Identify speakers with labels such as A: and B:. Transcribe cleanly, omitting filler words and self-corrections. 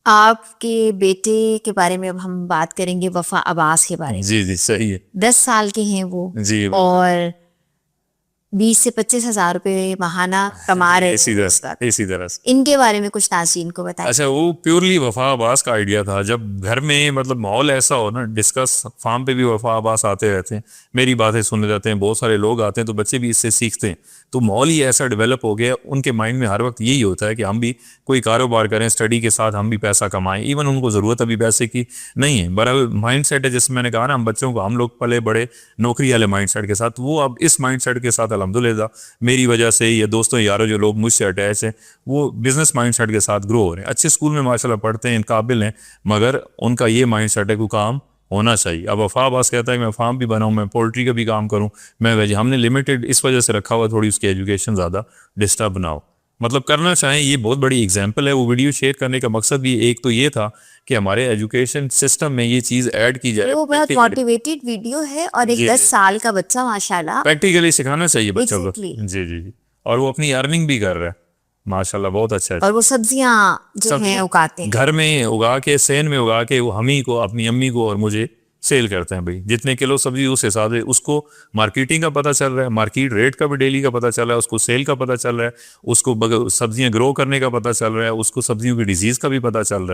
A: आपके बेटे के बारे में अब हम बात करेंगे, वफ़ा अब्बास के बारे में।
B: जी, जी, सही है।
A: 10 साल के हैं वो
B: जी, बिल्कुल।
A: और 20 से 25,000 रुपए माहाना कमा रहे
B: इसी
A: हैं
B: तरह
A: इस
B: से,
A: वक़्त।
B: इसी तरह से।
A: इनके बारे में कुछ नाज़रीन को बताएँ।
B: अच्छा, वो प्योरली वफा अब्बास का आइडिया था। जब घर में मतलब माहौल ऐसा हो ना, डिस्कस फार्म पे भी वफा अब्बास आते रहते हैं, मेरी बातें सुनने जाते हैं, बहुत सारे लोग आते हैं, तो बच्चे भी इससे सीखते हैं। तो माहौल ही ऐसा डेवलप हो गया, उनके माइंड में हर वक्त यही होता है कि हम भी कोई कारोबार करें, स्टडी के साथ हम भी पैसा कमाएं। इवन उनको ज़रूरत अभी पैसे की नहीं है, बराबर माइंड सेट है। जैसे मैंने कहा ना, हम बच्चों को, हम लोग पले बड़े नौकरी वाले माइंड सेट के साथ, वो अब इस माइंड सेट के साथ अल्हम्दुलिल्लाह मेरी वजह से, या दोस्तों यारों जो लोग मुझसे अटैच हैं, वो बिजनेस माइंड सेट के साथ ग्रो हो रहे हैं। अच्छे स्कूल में माशाल्लाह पढ़ते हैं, काबिल हैं, मगर उनका ये माइंड सेट है कि काम होना चाहिए। अब वफा अब्बास कहता है कि मैं फार्म भी बनाऊं, मैं पोल्ट्री का भी काम करूं, मैं वेज, हमने लिमिटेड इस वजह से रखा हुआ, थोड़ी उसकी एजुकेशन ज़्यादा डिस्टर्ब ना हो। मतलब करना चाहें, ये बहुत बड़ी एग्जाम्पल है। वो वीडियो शेयर करने का मकसद भी एक तो ये था कि हमारे एजुकेशन सिस्टम में ये चीज़ ऐड की जाए
A: वो बहुत
B: प्रैक्टिकली।
A: मोटिवेटेड वीडियो है और एक
B: जी,
A: 10
B: जी,
A: साल का बच्चा माशाल्लाह।
B: प्रैक्टिकली सिखाना चाहिए बच्चों को।
A: एग्ज़ैक्टली।
B: जी, जी, जी। और वो अपनी अर्निंग भी कर रहा है, माशाल्लाह, बहुत अच्छा है।
A: और वो सब्जियाँ जो हैं
B: सब्जियां
A: उगाते हैं।
B: घर में उगा के, सेन में उगा के, वो हम ही को, अपनी अम्मी को और मुझे सेल करते हैं। भाई जितने किलो सब्जी, उस हिसाब से उसको मार्केटिंग का पता चल रहा है, मार्केट रेट का भी डेली का पता चल रहा है, उसको सेल का पता चल रहा है, उसको सब्जियां ग्रो करने का पता चल रहा है, उसको सब्जियों की डिजीज का भी पता चल रहा है।